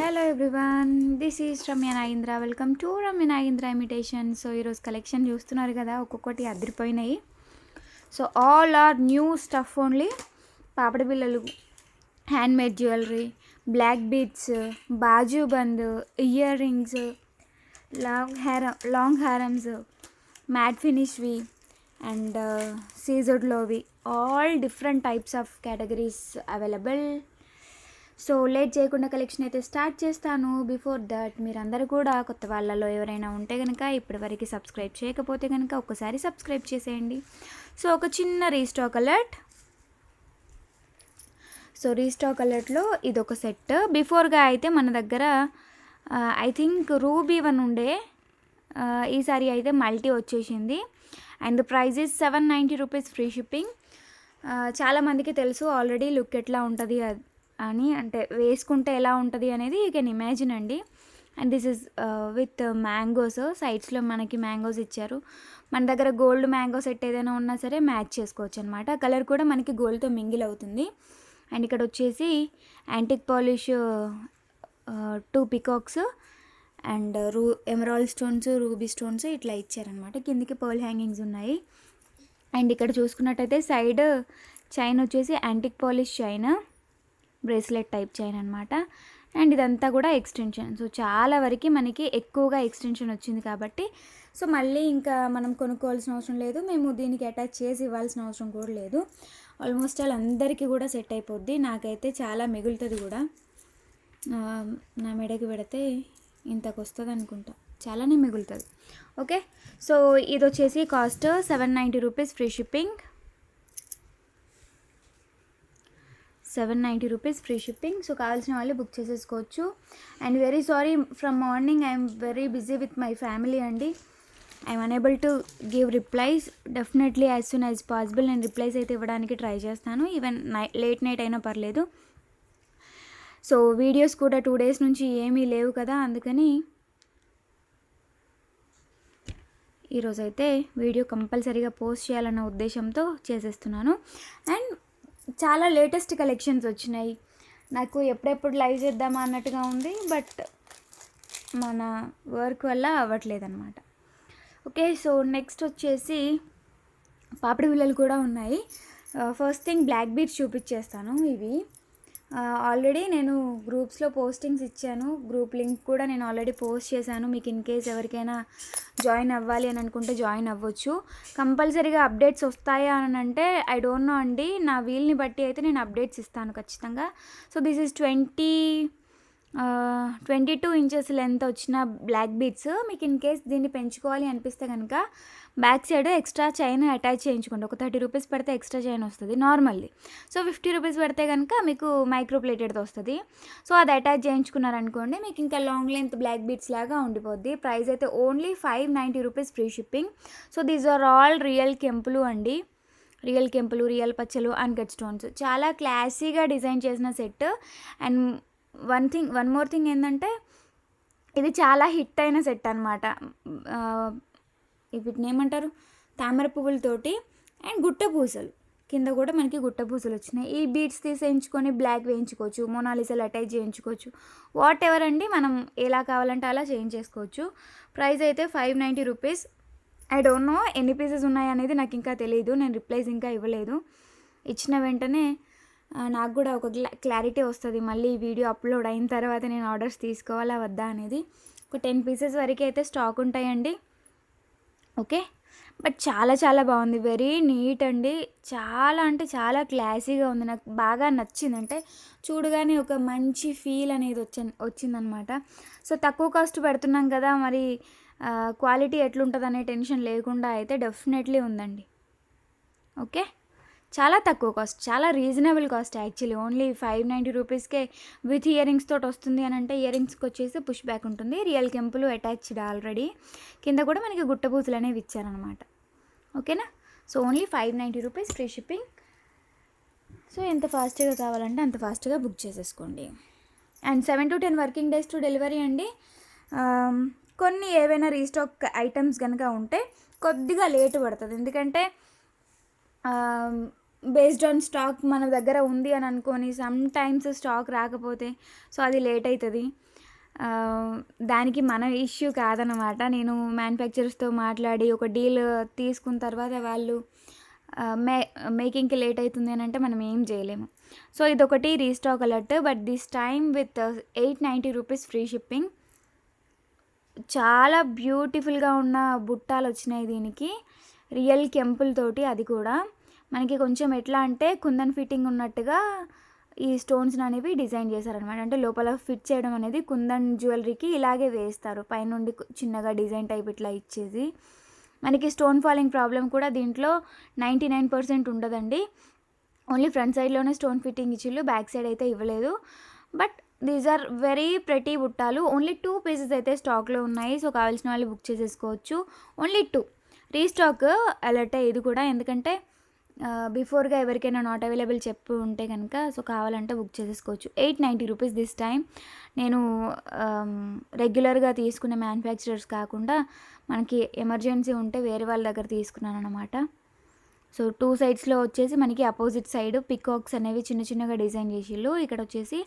Hello everyone, this is Ramya Nagendra. Welcome to Ramya Nagendra imitation. So ఈరోజు collection చూస్తున్నారు కదా, ఒక్కొక్కటి అదిరిపోయినాయి. So all are new stuff only. పాపడి బిళ్ళలు, హ్యాండ్మేడ్ జ్యువెలరీ, బ్లాక్ బీడ్స్, బాజు బంద్, ఇయర్ రింగ్స్, లాంగ్ హారమ్స్, మ్యాట్ ఫినిష్వి అండ్ సీజర్డ్లోవి, all different types of categories available. So late చేయకుండా కలెక్షన్ అయితే స్టార్ట్ చేస్తాను. బిఫోర్ దట్ మీరందరూ కూడా కొత్త వాళ్ళలో ఎవరైనా ఉంటే కనుక ఇప్పటివరకు సబ్స్క్రైబ్ చేయకపోతే కనుక ఒక్కసారి సబ్స్క్రైబ్ చేసేయండి. సో ఒక చిన్న రీస్టాక్ అలర్ట్. సో రీస్టాక్ అలర్ట్లో ఇదొక సెట్. బిఫోర్గా అయితే మన దగ్గర ఐ థింక్ రూబీ వన్ ఉండే, ఈసారి అయితే మల్టీ వచ్చేసింది and price is 790 rupees free shipping. చాలామందికి తెలుసు ఆల్రెడీ లుక్ ఎట్లా ఉంటుంది అని, అంటే వేసుకుంటే ఎలా ఉంటుంది అనేది యూ కెన్ ఇమాజిన్ అండి. And this is with mangoes, సైడ్స్లో మనకి మ్యాంగోస్ ఇచ్చారు. మన దగ్గర గోల్డ్ మ్యాంగో సెట్ ఏదైనా ఉన్నా సరే మ్యాచ్ చేసుకోవచ్చు అనమాట. కలర్ కూడా మనకి గోల్డ్తో మింగిల్ అవుతుంది. అండ్ ఇక్కడ వచ్చేసి antique polish 2 peacocks and emerald stones, ruby stones ఇట్లా ఇచ్చారనమాట. కిందికి పర్ల్ హ్యాంగింగ్స్ ఉన్నాయి. అండ్ ఇక్కడ చూసుకున్నట్టయితే సైడ్ చైన్ వచ్చేసి antique polish chain, bracelet type chain అనమాట. అండ్ ఇదంతా కూడా ఎక్స్టెన్షన్. సో చాలా వరకు మనకి ఎక్కువగా ఎక్స్టెన్షన్ వచ్చింది కాబట్టి సో మళ్ళీ ఇంకా మనం కొనుక్కోవాల్సిన అవసరం లేదు, మేము దీనికి అటాచ్ చేసి ఇవ్వాల్సిన అవసరం కూడా లేదు. ఆల్మోస్ట్ అందరికీ కూడా సెట్ అయిపోద్ది. నాకైతే చాలా మిగులుతుంది కూడా. నా మెడకి పెడితే ఇంతకు వస్తుంది అనుకుంటా, చాలానే మిగులుతుంది. ఓకే, సో ఇది వచ్చేసి cost 790 rupees free shipping. 790 rupees free shipping. So కావాల్సిన వాళ్ళు బుక్ చేసేసుకోవచ్చు. And very sorry, from morning I'm very busy with my family అండి. I'm unable to give replies. Definitely as soon as possible నేను replies అయితే ఇవ్వడానికి try చేస్తాను, even late night అయినా పర్లేదు. సో వీడియోస్ కూడా 2 days నుంచి ఏమీ లేవు కదా, అందుకని ఈరోజైతే వీడియో కంపల్సరీగా పోస్ట్ చేయాలన్న ఉద్దేశంతో చేసేస్తున్నాను. అండ్ చాలా లేటెస్ట్ కలెక్షన్స్ వచ్చినాయి. నాకు ఎప్పుడెప్పుడు లైవ్ చేద్దామా అన్నట్టుగా ఉంది, బట్ మన వర్క్ వల్ల అవ్వట్లేదు అనమాట. ఓకే, సో నెక్స్ట్ వచ్చేసి పాపిడి బిళ్ళలు కూడా ఉన్నాయి. ఫస్ట్ థింగ్ బ్లాక్ బీడ్స్ చూపించేస్తాను. ఇవి ఆల్రెడీ నేను గ్రూప్స్లో పోస్టింగ్స్ ఇచ్చాను, గ్రూప్ లింక్ కూడా నేను ఆల్రెడీ పోస్ట్ చేశాను. మీకు ఇన్ కేస్ ఎవరికైనా జాయిన్ అవ్వాలి అని అనుకుంటే జాయిన్ అవ్వచ్చు. కంపల్సరీగా అప్డేట్స్ వస్తాయా అని అంటే ఐ డోంట్ నో అండి, నా వీల్ని బట్టి అయితే నేను అప్డేట్స్ ఇస్తాను ఖచ్చితంగా. So this is 22 inches length వచ్చిన బ్లాక్ బీడ్స్. మీకు ఇన్ కేస్ దీన్ని పెంచుకోవాలి అనిపిస్తే కనుక back side extra chain attach చేయించుకోండి. ఒక 30 రూపీస్ పెడితే ఎక్స్ట్రా చైన్ వస్తుంది నార్మల్లీ. సో 50 రూపీస్ పెడితే కనుక మీకు మైక్రో ప్లేటెడ్తో వస్తుంది. సో అది అటాచ్ చేయించుకున్నారనుకోండి మీకు ఇంకా లాంగ్ లెంత్ బ్లాక్ బీడ్స్ లాగా ఉండిపోద్ది. ప్రైస్ అయితే only 590 rupees free shipping. So these are all real కెంపులు అండి, రియల్ కెంపులు, రియల్ పచ్చలు, అన్కట్ స్టోన్స్. చాలా క్లాసీగా డిజైన్ చేసిన set. And one more thing ఏంటంటే ఇది చాలా హిట్ అయిన సెట్ అనమాట. వీటిని ఏమంటారు, తామర పువ్వులతోటి అండ్ గుట్ట పూసలు, కింద కూడా మనకి గుట్ట పూసలు వచ్చినాయి. ఈ బీడ్స్ తీసేయించుకొని బ్లాక్ వేయించుకోవచ్చు, మొనాలిసాలు అటాచ్ చేయించుకోవచ్చు, వాట్ ఎవర్ అండి, మనం ఎలా కావాలంటే అలా చేంజ్ చేసుకోవచ్చు. ప్రైస్ అయితే 590 రూపీస్. ఐ డోంట్ నో ఎన్ని పీసెస్ ఉన్నాయి అనేది నాకు ఇంకా తెలియదు, నేను రిప్లైస్ ఇంకా ఇవ్వలేదు. ఇచ్చిన వెంటనే నాకు కూడా ఒక క్లారిటీ వస్తుంది, మళ్ళీ వీడియో అప్లోడ్ అయిన తర్వాత నేను ఆర్డర్స్ తీసుకోవాలా వద్దా అనేది. ఒక 10 పీసెస్ వరకు అయితే స్టాక్ ఉంటాయండి. ఓకే, బట్ చాలా చాలా బాగుంది, వెరీ నీట్ అండి. చాలా అంటే చాలా క్లాసీగా ఉంది, నాకు బాగా నచ్చింది. అంటే చూడగానే ఒక మంచి ఫీల్ అనేది వచ్చిందనమాట. సో తక్కువ కాస్ట్ పెడుతున్నాం కదా, మరి క్వాలిటీ ఎట్లుంటుంది అనే టెన్షన్ లేకుండా అయితే డెఫినెట్లీ ఉందండి. ఓకే, చాలా తక్కువ కాస్ట్, చాలా రీజనబుల్ కాస్ట్ యాక్చువల్లీ. ఓన్లీ 590 రూపీస్కే విత్ ఇయర్ రింగ్స్ తోటి వస్తుంది అని అంటే, ఇయర్ రింగ్స్కి వచ్చేసి పుష్ బ్యాక్ ఉంటుంది, రియల్ కెంపులు అటాచ్డ్ ఆల్రెడీ, కింద కూడా మనకి గుట్టపూసలు అనేవి ఇచ్చారనమాట. ఓకేనా, so only 590 rupees free shipping. So ఎంత ఫాస్ట్గా కావాలంటే అంత ఫాస్ట్గా బుక్ చేసేసుకోండి. And 7 to 10 working days to delivery అండి. కొన్ని ఏవైనా రీస్టాక్ ఐటమ్స్ కనుక ఉంటే కొద్దిగా లేట్ పడుతుంది, ఎందుకంటే బేస్డ్ ఆన్ స్టాక్ మన దగ్గర ఉంది అని అనుకొని సమ్ టైమ్స్ స్టాక్ రాకపోతే సో అది లేట్ అవుతుంది. దానికి మన ఇష్యూ కాదనమాట. నేను మ్యానుఫ్యాక్చరర్స్తో మాట్లాడి ఒక డీల్ తీసుకున్న తర్వాత వాళ్ళు మేకింగ్కి లేట్ అవుతుంది అని అంటే మనం ఏం చేయలేము. సో ఇదొకటి restock alert. But this time with 890 rupees free shipping. చాలా బ్యూటిఫుల్గా ఉన్న బుట్టాలు వచ్చినాయి దీనికి, రియల్ కెంపులతోటి. అది కూడా మనకి కొంచెం ఎట్లా అంటే కుందన్ ఫిట్టింగ్ ఉన్నట్టుగా ఈ స్టోన్స్ అనేవి డిజైన్ చేశారనమాట. అంటే లోపల ఫిట్ చేయడం అనేది కుందన్ జ్యువెలరీకి ఇలాగే వేస్తారు, పైనుండి చిన్నగా డిజైన్ టైప్ ఇట్లా ఇచ్చేసి. మనకి స్టోన్ ఫాలింగ్ ప్రాబ్లం కూడా దీంట్లో 99% ఉండదండి. ఓన్లీ ఫ్రంట్ సైడ్లోనే స్టోన్ ఫిట్టింగ్ ఇచ్చిళ్ళు, బ్యాక్ సైడ్ అయితే ఇవ్వలేదు. But these are very pretty బుట్టాలు. ఓన్లీ 2 పీసెస్ అయితే స్టాక్లో ఉన్నాయి. సో కావాల్సిన వాళ్ళు బుక్ చేసేసుకోవచ్చు. ఓన్లీ 2 రీస్టాక్ అలర్ట్ ఇది కూడా. ఎందుకంటే బిఫోర్గా ఎవరికైనా నాట్ అవైలబుల్ చెప్పు ఉంటే కనుక సో కావాలంటే బుక్ చేసేసుకోవచ్చు. 890 రూపీస్ దిస్ టైం. నేను రెగ్యులర్గా తీసుకునే మ్యానుఫ్యాక్చరర్స్ కాకుండా మనకి ఎమర్జెన్సీ ఉంటే వేరే వాళ్ళ దగ్గర తీసుకున్నాను అనమాట. సో 2 సైడ్స్లో వచ్చేసి మనకి అపోజిట్ సైడ్ పికాక్స్ అనేవి చిన్న చిన్నగా డిజైన్ చేసిళ్ళు. ఇక్కడ వచ్చేసి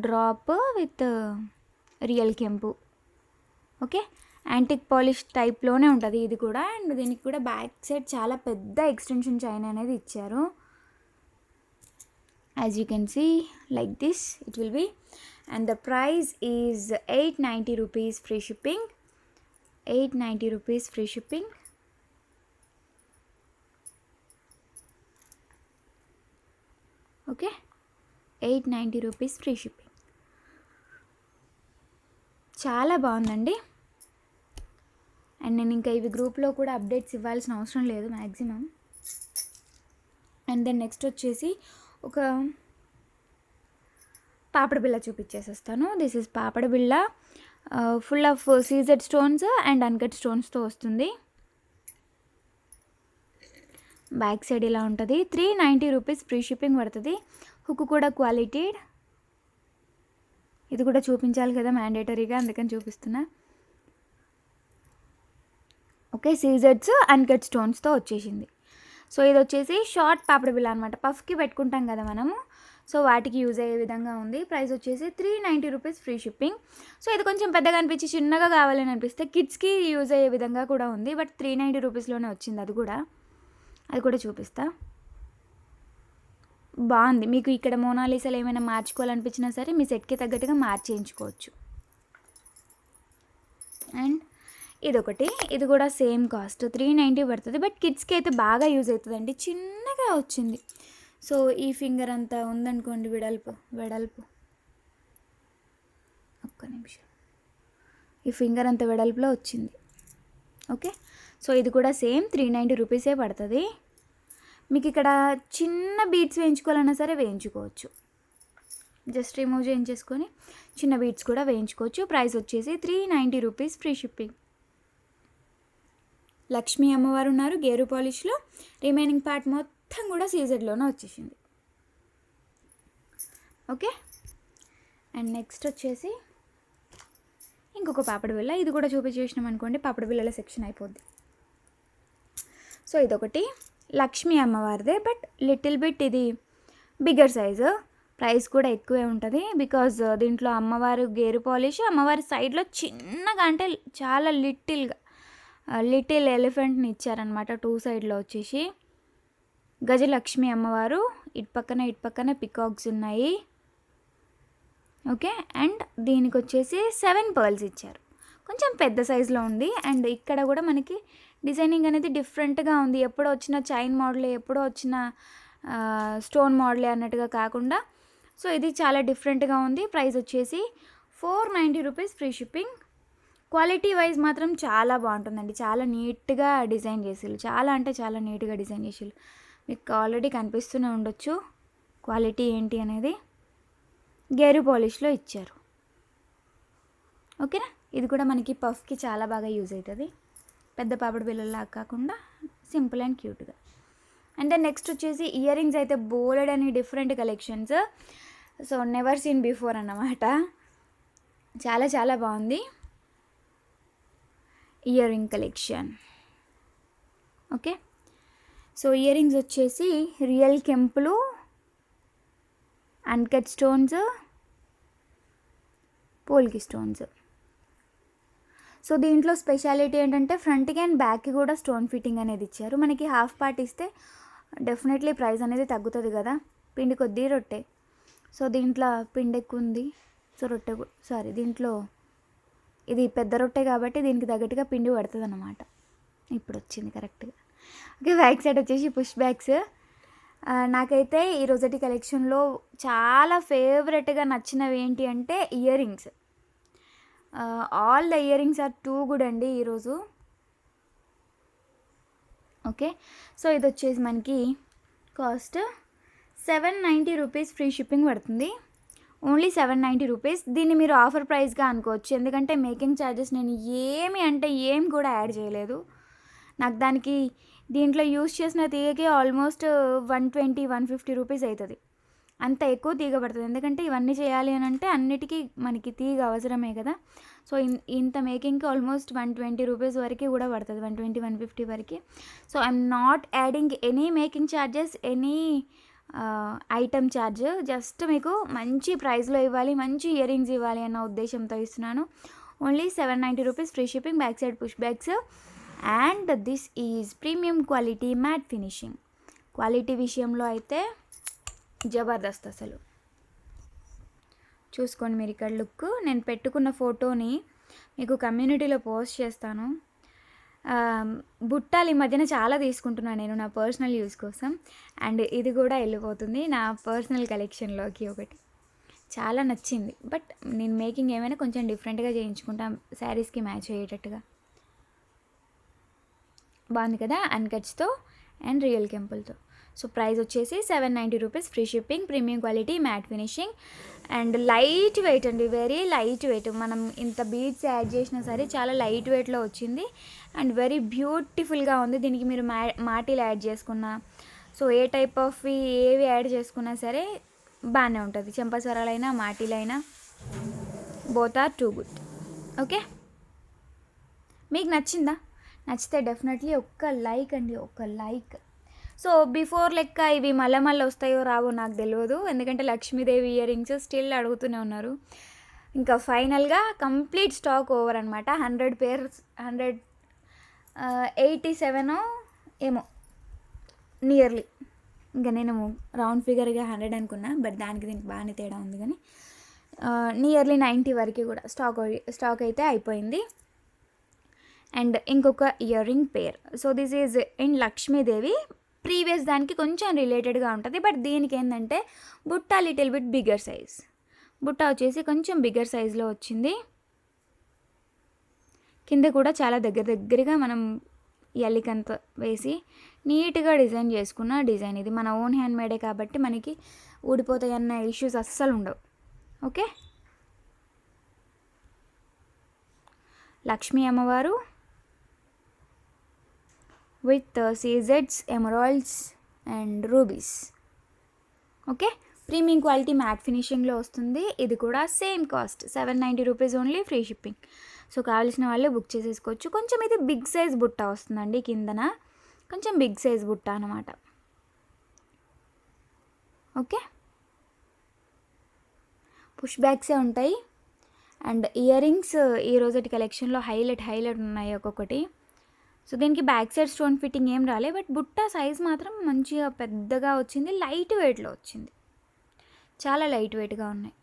డ్రాప్ విత్ రియల్ కెంపు. ఓకే, యాంటిక్ పాలిష్ టైప్లోనే ఉంటుంది ఇది కూడా. అండ్ దీనికి కూడా బ్యాక్ సైడ్ చాలా పెద్ద ఎక్స్టెన్షన్ చైన్ అనేది ఇచ్చారు. As you can see like this it will be. And the price is 890 rupees free shipping. 890 rupees free shipping. Okay, 890 rupees free shipping. చాలా బాగుందండి. అండ్ నేను ఇంకా ఇవి గ్రూప్లో కూడా అప్డేట్స్ ఇవ్వాల్సిన అవసరం లేదు మ్యాక్సిమం. అండ్ దెన్ నెక్స్ట్ వచ్చేసి ఒక పాపడ బిళ్ళ చూపించేసేస్తాను. దిస్ ఇస్ పాపడ బిళ్ళ, full of CZ stones and uncut స్టోన్స్తో వస్తుంది. బ్యాక్ సైడ్ ఇలా ఉంటుంది. 390 రూపీస్ ఫ్రీ షిప్పింగ్ పడుతుంది. హుక్ కూడా క్వాలిటీడ్. ఇది కూడా చూపించాలి కదా మ్యాండేటరీగా, అందుకని చూపిస్తున్నా. ఓకే, సీజెడ్స్ అన్కట్ స్టోన్స్తో వచ్చేసింది. సో ఇది వచ్చేసి షార్ట్ పాపడ బిళ్ళ అనమాట. పఫ్కి పెట్టుకుంటాం కదా మనము, సో వాటికి యూజ్ అయ్యే విధంగా ఉంది. ప్రైస్ వచ్చేసి 390 రూపీస్ ఫ్రీ షిప్పింగ్. సో ఇది కొంచెం పెద్దగా అనిపించి చిన్నగా కావాలని అనిపిస్తే కిడ్స్కి యూజ్ అయ్యే విధంగా కూడా ఉంది. బట్ 390 రూపీస్లోనే వచ్చింది. అది కూడా చూపిస్తా. బాగుంది. మీకు ఇక్కడ మోనాలిసాలు ఏమైనా మార్చుకోవాలనిపించినా సరే మీ సెట్కి తగ్గట్టుగా మార్చేయించుకోవచ్చు. అండ్ ఇదొకటి, ఇది కూడా సేమ్ కాస్ట్ 390 పడుతుంది. బట్ కిడ్స్కి అయితే బాగా యూజ్ అవుతుందండి. చిన్నగా వచ్చింది. సో ఈ ఫింగర్ అంతా ఉందనుకోండి వెడల్పు ఒక్క నిమిషం, ఈ ఫింగర్ అంత వెడల్పులో వచ్చింది. ఓకే, సో ఇది కూడా సేమ్ 390 రూపీసే పడుతుంది. మీకు ఇక్కడ చిన్న బీడ్స్ వేయించుకోవాలన్నా సరే వేయించుకోవచ్చు. జస్ట్ రిమూవ్ చేయించేసుకొని చిన్న బీడ్స్ కూడా వేయించుకోవచ్చు. ప్రైస్ వచ్చేసి 390 రూపీస్ ఫ్రీ షిప్పింగ్. లక్ష్మీ అమ్మవారు ఉన్నారు గేరు పాలిష్లో. రిమైనింగ్ పార్ట్ మొత్తం కూడా సీజెడ్లోనే వచ్చేసింది. ఓకే, అండ్ నెక్స్ట్ వచ్చేసి ఇంకొక పాపడ బిళ్ళ. ఇది కూడా చూపించేసినాం అనుకోండి పాపడ బిళ్ళల సెక్షన్ అయిపోద్ది. సో ఇదొకటి లక్ష్మీ అమ్మవారిదే, బట్ లిటిల్ బిట్ ఇది బిగ్గర్ సైజు. ప్రైస్ కూడా ఎక్కువే ఉంటుంది. బికాజ్ దీంట్లో అమ్మవారు గేరు పాలిష్, అమ్మవారి సైడ్లో చిన్నగా అంటే చాలా లిటిల్ ఎలిఫెంట్ని ఇచ్చారనమాట 2 సైడ్లో వచ్చేసి. గజలక్ష్మి అమ్మవారు, ఇటు పక్కన పికాక్స్ ఉన్నాయి. ఓకే, అండ్ దీనికి వచ్చేసి 7 పర్ల్స్ ఇచ్చారు. కొంచెం పెద్ద సైజులో ఉంది. అండ్ ఇక్కడ కూడా మనకి డిజైనింగ్ అనేది డిఫరెంట్గా ఉంది. ఎప్పుడో వచ్చిన చైన్ మోడలే, ఎప్పుడో వచ్చిన స్టోన్ మోడలే అన్నట్టుగా కాకుండా సో ఇది చాలా డిఫరెంట్గా ఉంది. ప్రైస్ వచ్చేసి 490 rupees free shipping. Quality wise మాత్రం చాలా బాగుంటుందండి. చాలా నీట్గా డిజైన్ చేసిళ్ళు, చాలా అంటే చాలా నీట్గా డిజైన్ చేసిళ్ళు. మీకు ఆల్రెడీ కనిపిస్తూనే ఉండొచ్చు క్వాలిటీ ఏంటి అనేది. గేరు పాలిష్లో ఇచ్చారు. ఓకేనా, ఇది కూడా మనకి పఫ్కి చాలా బాగా యూజ్ అవుతుంది. పెద్ద పాపడ బిళ్ళలాగా కాకుండా సింపుల్ అండ్ క్యూట్గా. అండ్ దెన్ నెక్స్ట్ వచ్చేసి ఇయర్ రింగ్స్ అయితే బోలెడ్ అని different collections. So never seen before అన్నమాట. చాలా చాలా బాగుంది ear ring collection. Okay, so ear rings వచ్చేసి రియల్ కెంపులు, uncut stones, polki stones. So దీంట్లో స్పెషాలిటీ ఏంటంటే ఫ్రంట్కి అండ్ బ్యాక్కి కూడా స్టోన్ ఫిట్టింగ్ అనేది ఇచ్చారు. మనకి హాఫ్ పార్ట్ ఇస్తే డెఫినెట్లీ ప్రైస్ అనేది తగ్గుతుంది కదా, పిండి కొద్దీ రొట్టె. సో దీంట్లో పిండి ఎక్కువ ఉంది, సో రొట్టె సారీ దీంట్లో ఇది పెద్ద రొట్టె కాబట్టి దీనికి తగ్గట్టుగా పిండి పడుతుంది అన్నమాట. ఇప్పుడు వచ్చింది కరెక్ట్గా. ఓకే, బ్యాక్ సైడ్ వచ్చేసి పుష్ బ్యాగ్స్. నాకైతే ఈ రోజటి కలెక్షన్లో చాలా ఫేవరెట్గా నచ్చినవి ఏంటి అంటే earrings. All the ear rings are too good అండి ఈరోజు. ఓకే, సో ఇది వచ్చేసి మనకి కాస్ట్ 790 రూపీస్, ఫ్రీ షిప్పింగ్ పడుతుంది. Only 790 rupees. దీన్ని మీరు ఆఫర్ ప్రైస్గా అనుకోవచ్చు, ఎందుకంటే మేకింగ్ ఛార్జెస్ నేను ఏం కూడా యాడ్ చేయలేదు. నాకు దానికి దీంట్లో యూస్ చేసిన తీగకి ఆల్మోస్ట్ 120-150 రూపీస్ అవుతుంది. అంత ఎక్కువ తీగ పడుతుంది, ఎందుకంటే ఇవన్నీ చేయాలి అని అంటే అన్నిటికీ మనకి తీగ అవసరమే కదా. సో ఇంత మేకింగ్కి ఆల్మోస్ట్ 120 రూపీస్ వరకు కూడా పడుతుంది, 120-150 వరకు. So I'm not adding any making charges, any item charge. Just మీకు మంచి ప్రైస్లో ఇవ్వాలి, మంచి ఇయర్ రింగ్స్ ఇవ్వాలి అన్న ఉద్దేశంతో ఇస్తున్నాను. Only 790 rupees, free shipping, back side push bags. And this is premium quality matte finishing. Quality విషయంలో అయితే జబర్దస్త్ అసలు. చూసుకోండి మీరు ఇక్కడ లుక్. నేను పెట్టుకున్న ఫోటోని మీకు కమ్యూనిటీలో పోస్ట్ చేస్తాను. బుట్టాలు ఈ మధ్యన చాలా తీసుకుంటున్నాను నేను నా పర్సనల్ యూస్ కోసం. అండ్ ఇది కూడా వెళ్ళిపోతుంది నా పర్సనల్ కలెక్షన్లోకి. ఒకటి చాలా నచ్చింది, బట్ నేను మేకింగ్ ఏమైనా కొంచెం డిఫరెంట్గా చేయించుకుంటాను శారీస్కి మ్యాచ్ అయ్యేటట్టుగా. బాగుంది కదా, అన్కట్స్తో అండ్ రియల్ కెంపుల్తో. సో ప్రైస్ వచ్చేసి 790 rupees, free shipping, premium quality matte finishing and light weight అండి, వెరీ లైట్ వెయిట్. మనం ఇంత బీడ్స్ యాడ్ చేసినా సరే చాలా లైట్ వెయిట్లో వచ్చింది అండ్ వెరీ బ్యూటిఫుల్గా ఉంది. దీనికి మీరు మాటీలు యాడ్ చేసుకున్నా, సో ఏ టైప్ ఆఫ్ ఏవి యాడ్ చేసుకున్నా సరే బాగానే ఉంటుంది. చెంపస్వరాలైనా మాటీలైనా both are too good. Okay, మీకు నచ్చిందా? నచ్చితే డెఫినెట్లీ ఒక్క లైక్ అండి, ఒక్క లైక్. సో బిఫోర్ లెక్క ఇవి మళ్ళీ వస్తాయో రావో నాకు తెలియదు, ఎందుకంటే లక్ష్మీదేవి ఇయర్ రింగ్స్ స్టిల్ అడుగుతూనే ఉన్నారు. ఇంకా ఫైనల్గా కంప్లీట్ స్టాక్ ఓవర్ అనమాట. 100 పేర్స్, 187 ఏమో నియర్లీ. ఇంకా నేను రౌండ్ ఫిగర్గా 100 అనుకున్నా, బట్ దానికి దీనికి బాగానే తేడా ఉంది. కానీ నియర్లీ 90 వరకు కూడా స్టాక్ అయితే అయిపోయింది. అండ్ ఇంకొక ear ring pair. So this is in Lakshmidevi. Previous దానికి కొంచెం రిలేటెడ్గా ఉంటుంది, బట్ దీనికి ఏంటంటే బుట్ట లిటిల్ బిట్ బిగ్గర్ సైజ్. బుట్ట వచ్చేసి కొంచెం బిగ్గర్ సైజ్లో వచ్చింది. కింద కూడా చాలా దగ్గరగా మనం ఎల్లికంత వేసి నీట్గా డిజైన్ చేసుకున్న డిజైన్ ఇది. మన ఓన్ హ్యాండ్ మేడే కాబట్టి మనకి ఊడిపోతాయి అన్న ఇష్యూస్ అస్సలు ఉండవు. ఓకే, లక్ష్మీ అమ్మవారు విత్ సీజెడ్స్, emeralds and rubies. Okay, premium quality matte ఫినిషింగ్లో వస్తుంది. ఇది కూడా same cost 790 rupees only, free shipping. So కావాల్సిన వాళ్ళే బుక్ చేసేసుకోవచ్చు. కొంచెం ఇది బిగ్ సైజ్ బుట్ట వస్తుందండి, కిందన కొంచెం బిగ్ సైజ్ బుట్ట అనమాట. ఓకే, పుష్ బ్యాగ్సే ఉంటాయి. అండ్ ఇయర్ రింగ్స్ ఈ రోజటి కలెక్షన్లో హైలైట్ ఉన్నాయి ఒక్కొక్కటి. సో దీనికి బ్యాక్ సైడ్ స్టోన్ ఫిట్టింగ్ ఏం రాలే, బట్ బుట్ట సైజ్ మాత్రం మంచిగా పెద్దగా వచ్చింది, లైట్ వెయిట్లో వచ్చింది, చాలా లైట్ వెయిట్గా ఉన్నాయి.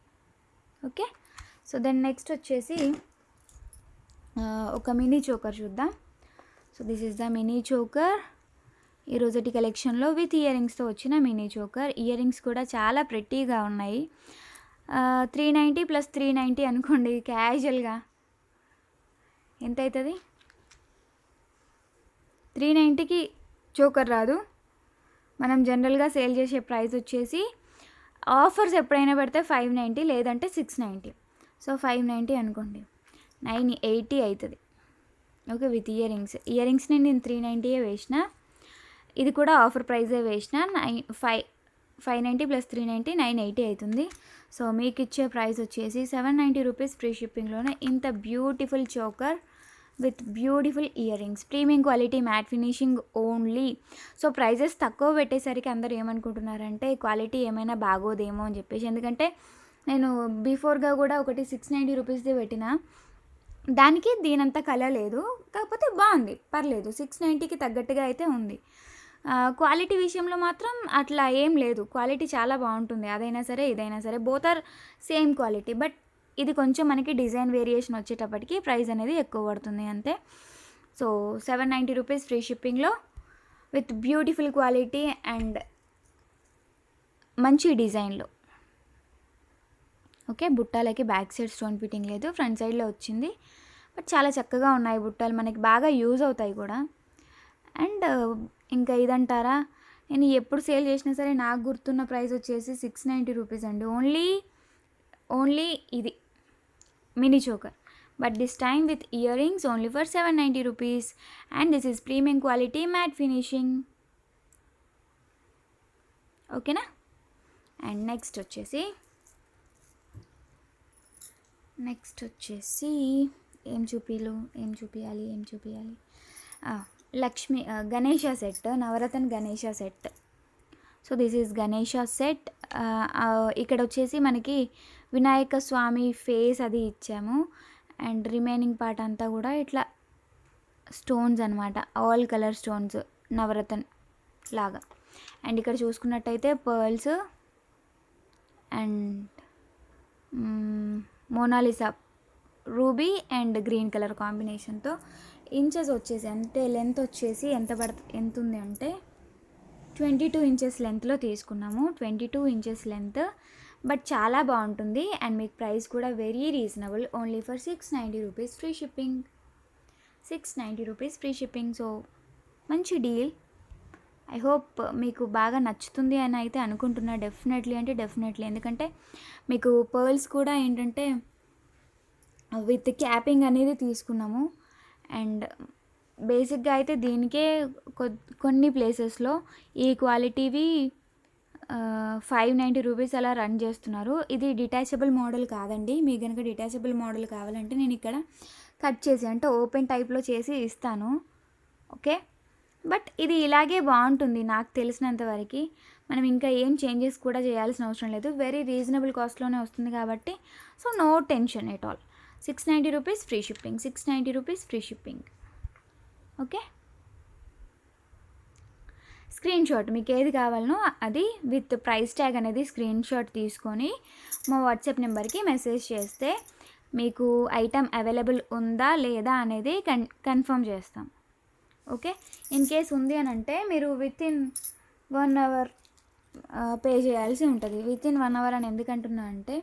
ఓకే, సో దెన్ నెక్స్ట్ వచ్చేసి ఒక మినీ చోకర్ చూద్దాం. So this is the mini choker. ఈ రోజటి కలెక్షన్లో విత్ ఇయర్ రింగ్స్తో వచ్చిన మినీ చోకర్. ఇయర్ రింగ్స్ కూడా చాలా ప్రెట్టీగా ఉన్నాయి. 390 + 390 అనుకోండి క్యాజువల్గా. ఎంత అవుతుంది? 390కి చోకర్ రాదు. మనం జనరల్గా సేల్ చేసే ప్రైస్ వచ్చేసి ఆఫర్స్ ఎప్పుడైనా పెడితే 590, లేదంటే 690. సో 590 అనుకోండి, 980 అవుతుంది. ఓకే, విత్ ఇయర్ రింగ్స్ని నేను 390 వేసిన. ఇది కూడా ఆఫర్ ప్రైజే వేసిన. 590 + 390 980 అవుతుంది. సో మీకు ఇచ్చే ప్రైస్ వచ్చేసి 790 రూపీస్, ఫ్రీ షిప్పింగ్లోనే ఇంత beautiful choker with beautiful earrings, premium quality matte finishing only. So prices తక్కువ పెట్టేసరికి అందరూ ఏమనుకుంటున్నారంటే క్వాలిటీ ఏమైనా బాగోదేమో అని చెప్పేసి, ఎందుకంటే నేను బిఫోర్గా కూడా ఒకటి 690 రూపీస్ది పెట్టిన, దానికి దీనంత కలర్ లేదు, కాకపోతే బాగుంది, పర్లేదు, 690కి తగ్గట్టుగా అయితే ఉంది. క్వాలిటీ విషయంలో మాత్రం అట్లా ఏం లేదు, క్వాలిటీ చాలా బాగుంటుంది. అదైనా సరే ఇదైనా సరే both are same quality. But ఇది కొంచెం మనకి డిజైన్ వేరియేషన్ వచ్చేటప్పటికి ప్రైస్ అనేది ఎక్కువ పడుతుంది అంతే. సో 790 రూపీస్ ఫ్రీ షిప్పింగ్లో విత్ బ్యూటిఫుల్ క్వాలిటీ అండ్ మంచి డిజైన్లో. ఓకే, బుట్టాలకి బ్యాక్ సైడ్ స్టోన్ ఫిట్టింగ్ లేదు, ఫ్రంట్ సైడ్లో వచ్చింది. బట్ చాలా చక్కగా ఉన్నాయి బుట్టాలు, మనకి బాగా యూజ్ అవుతాయి కూడా. అండ్ ఇంకా ఇదంటారా, నేను ఎప్పుడు సేల్ చేసినా సరే నాకు గుర్తున్న ప్రైస్ వచ్చేసి 690 రూపీస్ అండి. ఓన్లీ ఇది mini choker. But this time with earrings only for 790 rupees. And this is premium quality matte finishing. ఓకేనా. అండ్ నెక్స్ట్ వచ్చేసి ఏం చూపించాలి, Lakshmi Ganesha set, Navaratna Ganesha set. So this is Ganesha set. ఇక్కడ వచ్చేసి మనకి వినాయక స్వామి ఫేస్ అది ఇచ్చాము. అండ్ రిమైనింగ్ పార్ట్ అంతా కూడా ఇట్లా స్టోన్స్ అనమాట, ఆల్ కలర్ స్టోన్స్ నవరత్న లాగా. అండ్ ఇక్కడ చూసుకున్నట్టయితే pearls and Mona Lisa ruby and green colour కాంబినేషన్తో. ఇంచెస్ వచ్చేసి అంటే లెంత్ వచ్చేసి ఎంత ఉంది అంటే 22 ఇంచెస్ లెంత్లో తీసుకున్నాము, 22 ఇంచెస్ లెంత్. బట్ చాలా బాగుంటుంది అండ్ మీకు ప్రైస్ కూడా very reasonable, only for 690 rupees free shipping. 690 rupees free shipping. So మంచి డీల్. ఐ హోప్ మీకు బాగా నచ్చుతుంది అని అయితే అనుకుంటున్నా. డెఫినెట్లీ, ఎందుకంటే మీకు పర్ల్స్ కూడా ఏంటంటే విత్ క్యాపింగ్ అనేది తీసుకున్నాము. అండ్ బేసిక్గా అయితే దీనికే కొన్ని ప్లేసెస్లో ఈ క్వాలిటీవి 590 రూపీస్ అలా రన్ చేస్తున్నారు. ఇది డిటాచబుల్ మోడల్ కాదండి. మీకు కనుక డిటాచబుల్ మోడల్ కావాలంటే నేను ఇక్కడ కట్ చేసి అంటే ఓపెన్ టైప్లో చేసి ఇస్తాను. ఓకే, బట్ ఇది ఇలాగే బాగుంటుంది నాకు తెలిసినంతవరకు. మనం ఇంకా ఏం చేంజెస్ కూడా చేయాల్సిన అవసరం లేదు, వెరీ రీజనబుల్ కాస్ట్లోనే వస్తుంది కాబట్టి. So no tension at all. 690 rupees free shipping, 690 rupees free shipping. Okay, screen shot మీకు ఏది కావాలనో అది విత్ ప్రైస్ ట్యాగ్ అనేది స్క్రీన్ షాట్ తీసుకొని మా వాట్సాప్ నెంబర్కి మెసేజ్ చేస్తే మీకు ఐటమ్ అవైలబుల్ ఉందా లేదా అనేది కన్ఫర్మ్ చేస్తాం. ఓకే, ఇన్ కేస్ ఉంది అని అంటే మీరు వితిన్ 1 అవర్ పే చేయాల్సి ఉంటుంది. వితిన్ 1 అవర్ అని ఎందుకంటున్నా అంటే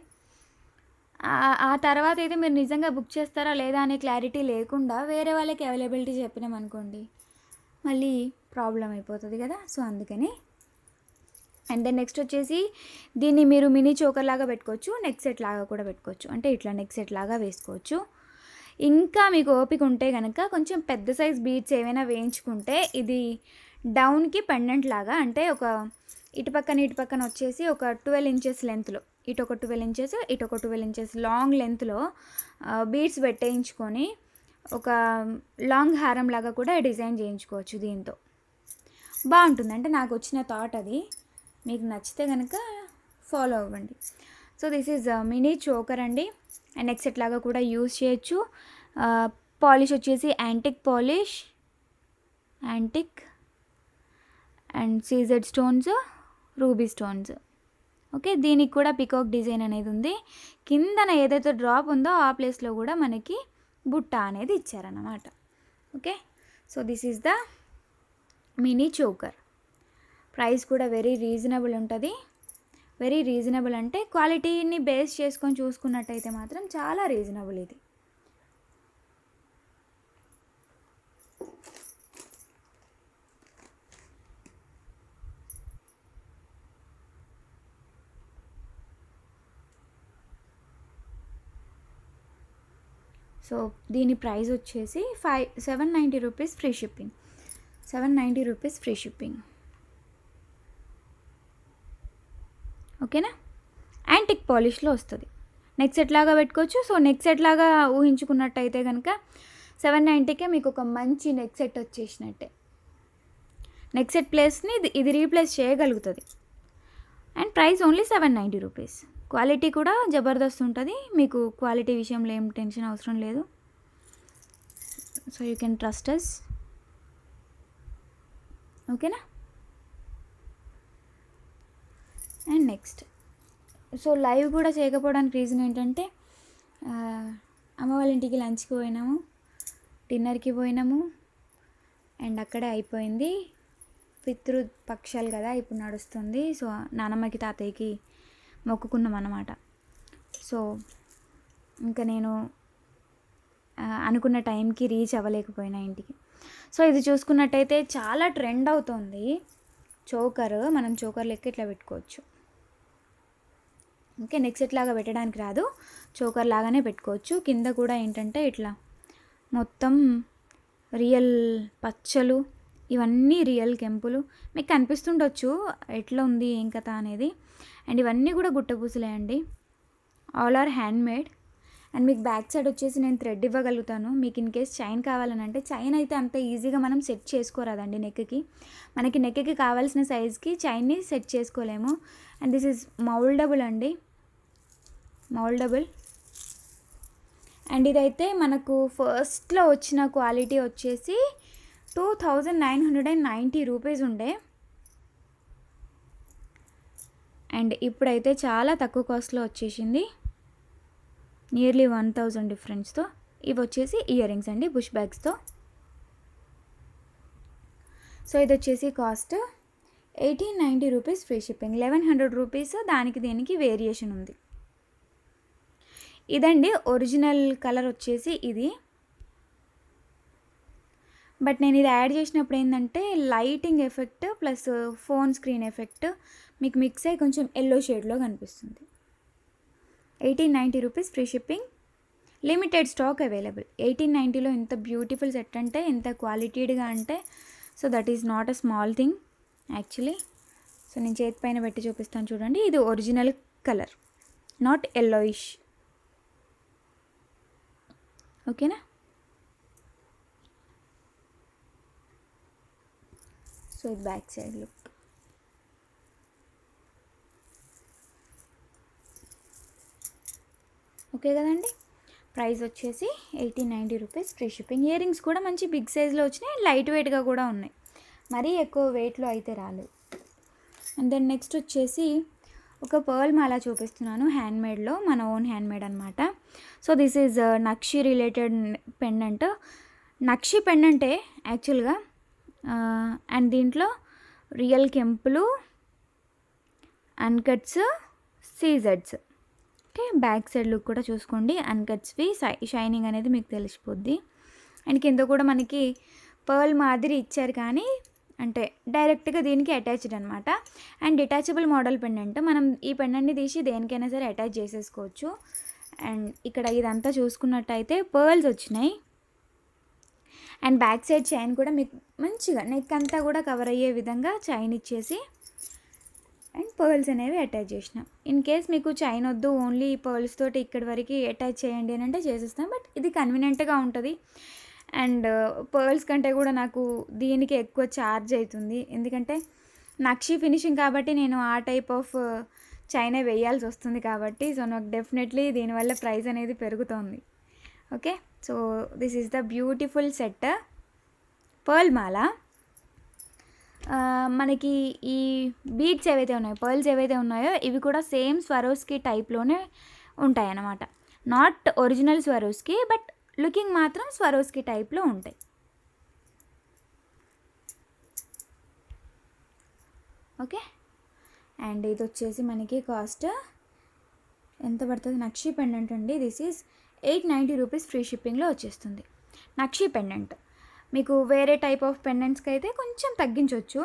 ఆ తర్వాత అయితే మీరు నిజంగా బుక్ చేస్తారా లేదా అనే క్లారిటీ లేకుండా వేరే వాళ్ళకి అవైలబిలిటీ చెప్పినామనుకోండి మళ్ళీ ప్రాబ్లం అయిపోతుంది కదా. సో అందుకని. అండ్ దెన్ నెక్స్ట్ వచ్చేసి దీన్ని మీరు మినీ చోకర్ లాగా పెట్టుకోవచ్చు, నెక్ సెట్ లాగా కూడా పెట్టుకోవచ్చు. అంటే ఇట్లా నెక్ సెట్ లాగా వేసుకోవచ్చు. ఇంకా మీకు ఓపిక ఉంటే కనుక కొంచెం పెద్ద సైజ్ బీడ్స్ ఏమైనా వేయించుకుంటే ఇది డౌన్కి పెండెంట్ లాగా, అంటే ఒక ఇటు పక్కన వచ్చేసి ఒక 12 ఇంచెస్ లెంత్లో, ఇటు ఒక 12 ఇంచెస్ ఇటు ఒక 12 ఇంచెస్ లాంగ్ లెంత్లో బీడ్స్ పెట్టేయించుకొని ఒక లాంగ్ హారం లాగా కూడా డిజైన్ చేయించుకోవచ్చు. దీంతో బాగుంటుంది. అంటే నాకు వచ్చిన థాట్ అది, మీకు నచ్చితే కనుక ఫాలో అవ్వండి. So this is mini choker అండి. అండ్ నెక్ సెట్ లాగా కూడా యూజ్ చేయొచ్చు. పాలిష్ వచ్చేసి antique polish, antique and CZ stones, ruby stones. Okay, దీనికి కూడా పికాక్ డిజైన్ అనేది ఉంది. కిందన ఏదైతే డ్రాప్ ఉందో ఆ ప్లేస్లో కూడా మనకి బుట్ట అనేది ఇచ్చారన్నమాట. Okay, so this is the mini choker. Price కూడా వెరీ రీజనబుల్ ఉంటుంది. వెరీ రీజనబుల్ అంటే క్వాలిటీని బేస్ చేసుకొని చూసుకున్నట్టయితే మాత్రం చాలా రీజనబుల్ ఇది. సో దీని ప్రైస్ వచ్చేసి 790 rupees free shipping. 790 rupees free shipping. ఓకేనా. యాంటిక్ పాలిష్లో వస్తుంది. నెక్ సెట్ లాగా పెట్టుకోవచ్చు. సో నెక్ సెట్ లాగా ఊహించుకున్నట్టయితే కనుక 790కే మీకు ఒక మంచి నెక్ సెట్ వచ్చేసినట్టే. నెక్ సెట్ ప్లేస్ని ఇది రీప్లేస్ చేయగలుగుతుంది. And price only 790 rupees. Quality కూడా జబర్దస్త్ ఉంటుంది. మీకు క్వాలిటీ విషయంలో ఏం టెన్షన్ అవసరం లేదు. So you can trust us. ఓకేనా. అండ్ నెక్స్ట్, సో లైవ్ కూడా చేయకపోవడానికి రీజన్ ఏంటంటే అమ్మ వాళ్ళ ఇంటికి లంచ్కి పోయినాము, డిన్నర్కి పోయినాము, అండ్ అక్కడే అయిపోయింది. పితృపక్షాలు కదా ఇప్పుడు నడుస్తుంది. సో నానమ్మకి తాతయ్యకి మొక్కుకున్నాం అన్నమాట. సో ఇంకా నేను అనుకున్న టైంకి రీచ్ అవ్వలేకపోయినా ఇంటికి. సో ఇది చూసుకున్నట్టయితే చాలా ట్రెండ్ అవుతుంది చోకర్. మనం చోకర్ లెక్క ఇట్లా పెట్టుకోవచ్చు. ఓకే, నెక్ సెట్ లాగా పెట్టడానికి రాదు, చోకర్ లాగానే పెట్టుకోవచ్చు. కింద కూడా ఏంటంటే ఇట్లా మొత్తం రియల్ పచ్చలు, ఇవన్నీ రియల్ కెంపులు. మీకు కనిపిస్తుండొచ్చు ఎట్లా ఉంది ఏం కథ అనేది. అండ్ ఇవన్నీ కూడా గుట్టపూసలే అండి, all are hand made. And మీకు బ్యాక్ సైడ్ వచ్చేసి నేను థ్రెడ్ ఇవ్వగలుగుతాను. మీకు ఇన్ కేస్ చైన్ కావాలని అంటే, చైన్ అయితే అంత ఈజీగా మనం సెట్ చేసుకోరాదండి నెక్కి. మనకి నెక్కి కావాల్సిన సైజ్కి చైన్ని సెట్ చేసుకోలేము. అండ్ దిస్ ఈజ్ మౌల్డబుల్ అండి, మౌల్డబుల్. అండ్ ఇదైతే మనకు ఫస్ట్లో వచ్చిన క్వాలిటీ వచ్చేసి 2990 రూపీస్ ఉండే. అండ్ ఇప్పుడైతే చాలా తక్కువ కాస్ట్లో వచ్చేసింది, నియర్లీ 1000 డిఫరెన్స్తో. ఇవి వచ్చేసి ఇయర్ రింగ్స్ అండి, బుష్ బ్యాగ్స్తో. సో ఇది వచ్చేసి cost 1890 rupees, free shipping. 1100 rupees దానికి దీనికి వేరియేషన్ ఉంది. ఇదండి ఒరిజినల్ కలర్ వచ్చేసి ఇది. బట్ నేను ఇది యాడ్ చేసినప్పుడు ఏంటంటే lighting effect plus phone screen effect మీకు మిక్స్ అయ్యి కొంచెం ఎల్లో షేడ్లో కనిపిస్తుంది. 1890 rupees, free shipping, limited stock available. 1890లో ఇంత బ్యూటిఫుల్ సెట్ అంటే, ఎంత క్వాలిటీడ్గా అంటే, so that is not a small thing actually. So నేను చేతి పైన పెట్టి చూపిస్తాను చూడండి. ఇది ఒరిజినల్ కలర్, నాట్ ఎల్లోయిష్. ఓకేనా. సో ఇది బ్యాక్ సైడ్ లుక్. ఓకే కదండి. ప్రైస్ వచ్చేసి 1890 rupees, free shipping. Ear rings కూడా మంచి బిగ్ సైజ్లో వచ్చినాయి, లైట్ వెయిట్గా కూడా ఉన్నాయి, మరీ ఎక్కువ వెయిట్లో అయితే రాలేదు. అండ్ దెన్ నెక్స్ట్ వచ్చేసి ఒక పర్ల్ మాల చూపిస్తున్నాను, హ్యాండ్మేడ్లో, మన ఓన్ హ్యాండ్మేడ్ అనమాట. సో దిస్ ఈజ్ నక్షి రిలేటెడ్ పెండెంట్. నక్షి పెండెంటే యాక్చువల్గా. అండ్ దీంట్లో రియల్ కెంపులు, అన్కట్స్, సీజెడ్స్. ఓకే, బ్యాక్ సైడ్ లుక్ కూడా చూసుకోండి. అన్కట్స్వి షైనింగ్ అనేది మీకు తెలిసిపోద్ది. అండ్ కింద కూడా మనకి పర్ల్ మాదిరి ఇచ్చారు, కానీ అంటే డైరెక్ట్గా దీనికి అటాచ్డ్ అనమాట. And detachable model pendant. మనం ఈ పెండెంట్ని తీసి దేనికైనా సరే అటాచ్ చేసేసుకోవచ్చు. అండ్ ఇక్కడ ఇదంతా చూసుకున్నట్టయితే పర్ల్స్ వచ్చినాయి. అండ్ బ్యాక్ సైడ్ చైన్ కూడా మీకు మంచిగా నెక్ అంతా కూడా కవర్ అయ్యే విధంగా చైన్ ఇచ్చేసి అండ్ పర్ల్స్ అనేవి అటాచ్ చేసినాం. ఇన్ కేస్ మీకు చైన్ వద్దు, ఓన్లీ పర్ల్స్ తోటి ఇక్కడి వరకు అటాచ్ చేయండి అని అంటే చేసేస్తాం. బట్ ఇది కన్వీనియంట్గా ఉంటుంది. అండ్ పర్ల్స్ కంటే కూడా నాకు దీనికి ఎక్కువ ఛార్జ్ అవుతుంది, ఎందుకంటే నక్షి ఫినిషింగ్ కాబట్టి నేను ఆ టైప్ ఆఫ్ చైనే వేయాల్సి వస్తుంది కాబట్టి. సో నాకు డెఫినెట్లీ దీనివల్ల ప్రైస్ అనేది పెరుగుతుంది. Okay, so this is the beautiful set pearl మాల. మనకి ఈ బీడ్స్ ఏవైతే ఉన్నాయో, పర్ల్స్ ఏవైతే ఉన్నాయో, ఇవి కూడా సేమ్ స్వరోస్కి టైప్లోనే ఉంటాయి అన్నమాట. Not original Swarovski, but looking మాత్రం స్వరోస్కి టైప్లో ఉంటాయి. ఓకే, అండ్ ఇది వచ్చేసి మనకి కాస్ట్ ఎంత పడుతుంది? నక్షి పెండెంట్ అండి. దిస్ ఈజ్ 890 రూపీస్, ఫ్రీ షిప్పింగ్లో వచ్చేస్తుంది. నక్షి పెండెంట్. మీకు వేరే టైప్ ఆఫ్ పెండెంట్స్కి అయితే కొంచెం తగ్గించవచ్చు,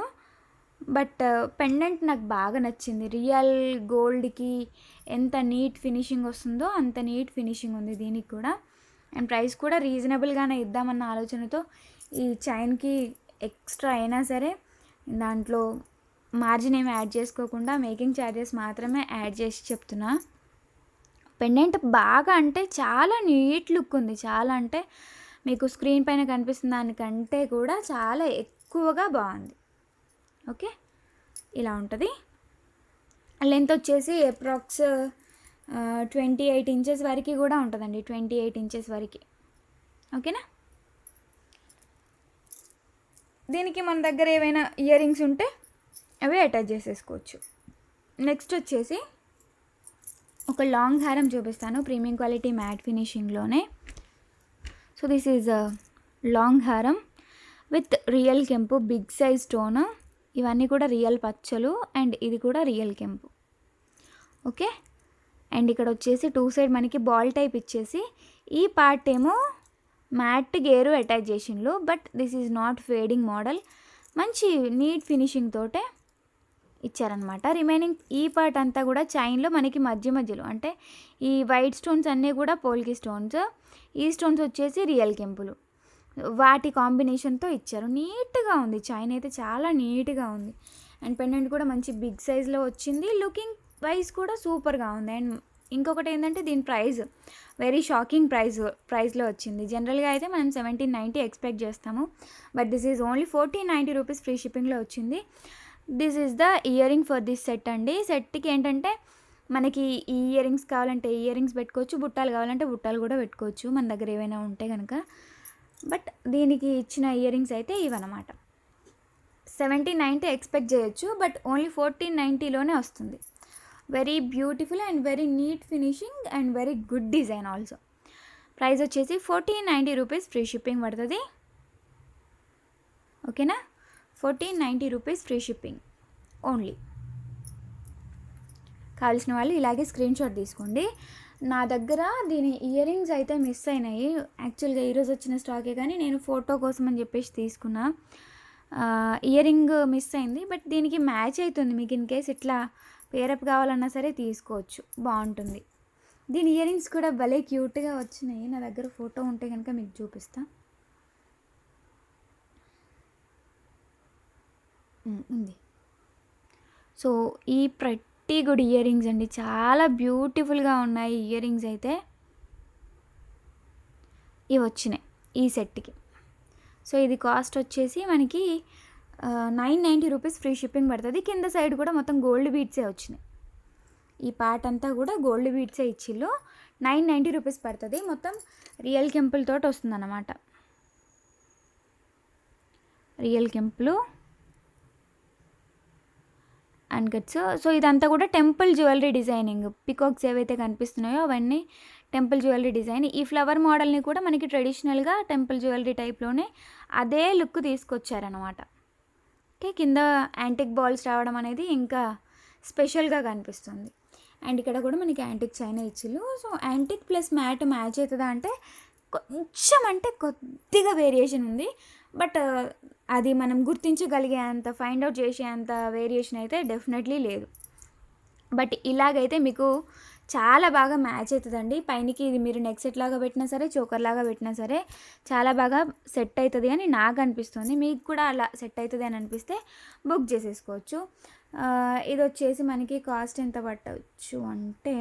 బట్ పెండెంట్ నాకు బాగా నచ్చింది. రియల్ గోల్డ్కి ఎంత నీట్ ఫినిషింగ్ వస్తుందో అంత నీట్ ఫినిషింగ్ ఉంది దీనికి కూడా. అండ్ ప్రైస్ కూడా రీజనబుల్గానే ఇద్దామన్న ఆలోచనతో ఈ చైన్కి ఎక్స్ట్రా అయినా సరే దాంట్లో మార్జిన్ ఏమి యాడ్ చేసుకోకుండా మేకింగ్ ఛార్జెస్ మాత్రమే యాడ్ చేసి చెప్తున్నా. పెండెంట్ బాగా అంటే చాలా నీట్ లుక్ ఉంది. చాలా అంటే మీకు స్క్రీన్ పైన కనిపిస్తున్న దానికంటే కూడా చాలా ఎక్కువగా బాగుంది. ఓకే, ఇలా ఉంటుంది. లెంత్ వచ్చేసి అప్రాక్స్ 28 ఇంచెస్ వరకు కూడా ఉంటుందండి, 28 ఇంచెస్ వరకు. ఓకేనా. దీనికి మన దగ్గర ఏవైనా ఇయర్ రింగ్స్ ఉంటే అవి అటాచ్ చేసేసుకోవచ్చు. నెక్స్ట్ వచ్చేసి ఒక లాంగ్ హారం చూపిస్తాను, ప్రీమియం క్వాలిటీ మ్యాట్ ఫినిషింగ్లోనే. సో దిస్ ఈజ్ లాంగ్ హారం విత్ రియల్ కెంపు, బిగ్ సైజ్ స్టోన్. ఇవన్నీ కూడా రియల్ పచ్చలు అండ్ ఇది కూడా రియల్ కెంపు. ఓకే. అండ్ ఇక్కడ వచ్చేసి 2 సైడ్ మనకి బాల్ టైప్ ఇచ్చేసి ఈ పార్ట్ ఏమో మ్యాట్ గేరు అటాచ్ చేసిండ్లు. But this is not fading model, మంచి నీట్ ఫినిషింగ్ తోటే ఇచ్చారనమాట. రిమైనింగ్ ఈ పార్ట్ అంతా కూడా చైన్లో మనకి మధ్యలో అంటే ఈ వైట్ స్టోన్స్ అన్నీ కూడా పోల్కి స్టోన్స్, ఈ స్టోన్స్ వచ్చేసి రియల్ కెంపులు, వాటి కాంబినేషన్తో ఇచ్చారు. నీట్గా ఉంది, చైన్ అయితే చాలా నీట్గా ఉంది. అండ్ పెండెంట్ కూడా మంచి బిగ్ సైజ్లో వచ్చింది, లుకింగ్ వైజ్ కూడా సూపర్గా ఉంది. అండ్ ఇంకొకటి ఏంటంటే దీని ప్రైస్ వెరీ షాకింగ్ ప్రైస్లో వచ్చింది. జనరల్గా అయితే మనం 1790 ఎక్స్పెక్ట్ చేస్తాము, but this is only 1490 rupees free షిప్పింగ్లో వచ్చింది. This is the ear ring for this set అండి. సెట్కి ఏంటంటే మనకి ఈ ఇయర్ రింగ్స్ కావాలంటే ఇయర్ రింగ్స్ పెట్టుకోవచ్చు, బుట్టాలు కావాలంటే బుట్టాలు కూడా పెట్టుకోవచ్చు మన దగ్గర ఏవైనా ఉంటే కనుక. బట్ దీనికి ఇచ్చిన ఇయర్ రింగ్స్ అయితే ఇవన్నమాట. 1790 ఎక్స్పెక్ట్ చేయొచ్చు, బట్ ఓన్లీ 1490లోనే వస్తుంది. Very beautiful and very neat finishing and very good design also. Price వచ్చేసి 1490 రూపీస్ ఫ్రీ షిప్పింగ్ పడుతుంది. ఓకేనా. 1490 రూపీస్ ఫ్రీ షిప్పింగ్ ఓన్లీ. కావాల్సిన వాళ్ళు ఇలాగే స్క్రీన్ షాట్ తీసుకోండి. నా దగ్గర దీని ఇయర్ రింగ్స్ అయితే మిస్ అయినాయి. యాక్చువల్గా ఈరోజు వచ్చిన స్టాకే కానీ నేను ఫోటో కోసం అని చెప్పేసి తీసుకున్నా. ఇయర్ రింగ్ మిస్ అయింది, బట్ దీనికి మ్యాచ్ అవుతుంది. మీకు ఇన్ కేస్ ఇట్లా పేరప్ కావాలన్నా సరే తీసుకోవచ్చు, బాగుంటుంది. దీని ఇయర్ రింగ్స్ కూడా భలే క్యూట్గా వచ్చినాయి. నా దగ్గర ఫోటో ఉంటే కనుక మీకు చూపిస్తా. ఉంది. సో ఈ ప్రతి గుడ్ ఇయర్ రింగ్స్ అండి, చాలా బ్యూటిఫుల్గా ఉన్నాయి ఇయర్ రింగ్స్ అయితే. ఇవి వచ్చినాయి ఈ సెట్కి. సో ఇది కాస్ట్ వచ్చేసి మనకి 990 రూపీస్ ఫ్రీ షిప్పింగ్ పడుతుంది. కింద సైడ్ కూడా మొత్తం గోల్డ్ బీడ్సే వచ్చినాయి. ఈ పార్ట్ అంతా కూడా గోల్డ్ బీడ్సే ఇచ్చిళ్ళు. 990 రూపీస్ పడుతుంది. మొత్తం రియల్ కెంపుల్ తోటి వస్తుంది అన్నమాట. రియల్ కెంపులు అండ్ కట్స్. సో ఇదంతా కూడా టెంపుల్ జ్యువెలరీ డిజైనింగ్. పికాక్స్ ఏవైతే కనిపిస్తున్నాయో అవన్నీ టెంపుల్ జ్యువెలరీ డిజైన్. ఈ ఫ్లవర్ మోడల్ని కూడా మనకి ట్రెడిషనల్గా టెంపుల్ జ్యువెలరీ టైప్లోనే అదే లుక్ తీసుకొచ్చారనమాట. ఓకే. కింద యాంటిక్ బాల్స్ రావడం అనేది ఇంకా స్పెషల్గా కనిపిస్తుంది. అండ్ ఇక్కడ కూడా మనకి యాంటిక్ చైనా ఇచ్చిళ్ళు. So antique plus matte match అవుతుందా అంటే కొంచెం, అంటే కొద్దిగా వేరియేషన్ ఉంది. బట్ అది మనం గుర్తించగలిగే అంత, ఫైండ్ అవుట్ చేసే అంత వేరియేషన్ అయితే డెఫినెట్లీ లేదు. బట్ ఇలాగైతే మీకు చాలా బాగా మ్యాచ్ అవుతుందండి. పైనకి ఇది మీరు నెక్ సెట్ లాగా పెట్టినా సరే, చోకర్ లాగా పెట్టినా సరే చాలా బాగా సెట్ అవుతుంది అని నాకు అనిపిస్తుంది. మీకు కూడా అలా సెట్ అవుతుంది అని అనిపిస్తే బుక్ చేసేసుకోవచ్చు. ఇది వచ్చేసి మనకి కాస్ట్ ఎంత పట్టవచ్చు అంటే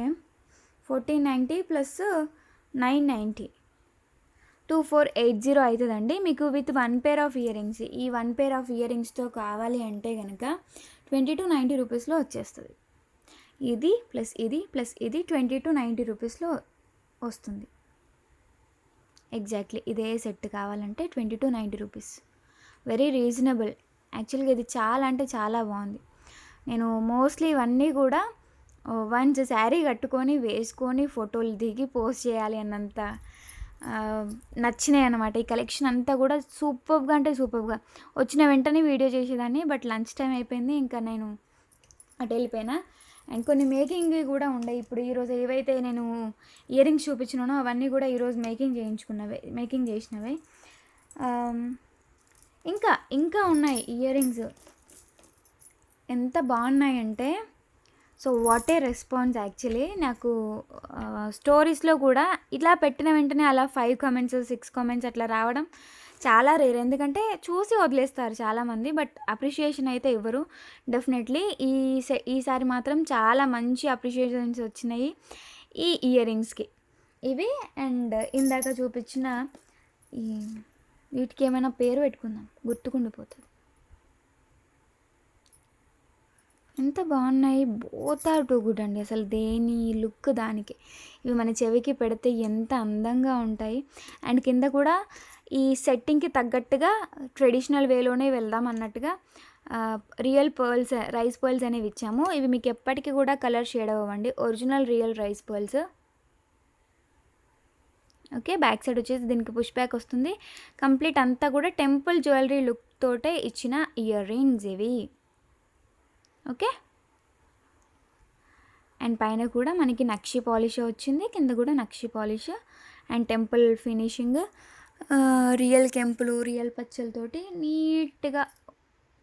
1490 ప్లస్ 990 2480 అవుతుందండి మీకు with 1 pair of ear rings. ఈ 1 పేర్ ఆఫ్ ఇయర్ రింగ్స్తో కావాలి అంటే కనుక 2290 రూపీస్లో వచ్చేస్తుంది. ఇది ప్లస్ ఇది ప్లస్ ఇది 2290 రూపీస్లో వస్తుంది. ఎగ్జాక్ట్లీ ఇదే సెట్ కావాలంటే 2290 రూపీస్. Very reasonable. యాక్చువల్గా ఇది చాలా అంటే చాలా బాగుంది. నేను మోస్ట్లీ ఇవన్నీ కూడా వన్స్ శారీ కట్టుకొని వేసుకొని ఫోటోలు దిగి పోస్ట్ చేయాలి అన్నంత నచ్చినాయి అన్నమాట. ఈ కలెక్షన్ అంతా కూడా సూపర్గా అంటే సూపర్గా. వచ్చిన వెంటనే వీడియో చేసేదాన్ని, బట్ లంచ్ టైం అయిపోయింది, ఇంకా నేను అటు వెళ్ళిపోయినా. అండ్ కొన్ని మేకింగ్ కూడా ఉండే. ఇప్పుడు ఈరోజు ఏవైతే నేను ఇయర్ రింగ్స్ చూపించినానో అవన్నీ కూడా ఈరోజు మేకింగ్ చేసినవే. ఇంకా ఉన్నాయి ఇయర్ రింగ్స్, ఎంత బాగున్నాయంటే. So what a response. Actually నాకు స్టోరీస్లో కూడా ఇలా పెట్టిన వెంటనే అలా 5 కామెంట్స్ 6 కామెంట్స్ అట్లా రావడం చాలా రేర్. ఎందుకంటే చూసి వదిలేస్తారు చాలామంది, బట్ అప్రిషియేషన్ అయితే ఇవ్వరు డెఫినెట్లీ. ఈసారి మాత్రం చాలా మంచి అప్రిషియేషన్స్ వచ్చినాయి ఈ ఇయర్ రింగ్స్కి ఇవి. అండ్ ఇందాక చూపించిన వీటికి ఏమైనా పేరు పెట్టుకుందాం, గుర్తుకుండిపోతుంది. ఎంత బాగున్నాయి, బోత్ ఆర్ టూ గుడ్ అండి. అసలు దేని లుక్ దానికి. ఇవి మన చెవికి పెడితే ఎంత అందంగా ఉంటాయి. అండ్ కింద కూడా ఈ సెట్టింగ్కి తగ్గట్టుగా ట్రెడిషనల్ వేలోనే వెళ్దాం అన్నట్టుగా రియల్ పర్ల్స్, రైస్ పర్ల్స్ అనేవి ఇచ్చాము. ఇవి మీకు ఎప్పటికీ కూడా కలర్ షేడ్ అవ్వండి, original real rice pearls. Okay, back side వచ్చేసి దీనికి పుష్ బ్యాక్ వస్తుంది. కంప్లీట్ అంతా కూడా టెంపుల్ జ్యువెలరీ లుక్ తోటే ఇచ్చిన ఇయర్ రింగ్స్ ఇవి. ఓకే, అండ్ పైన కూడా మనకి నక్షి పాలిష్ వచ్చింది, కింద కూడా నక్షి polish and temple finishing. Real కెంపులు, రియల్ పచ్చలతోటి నీట్గా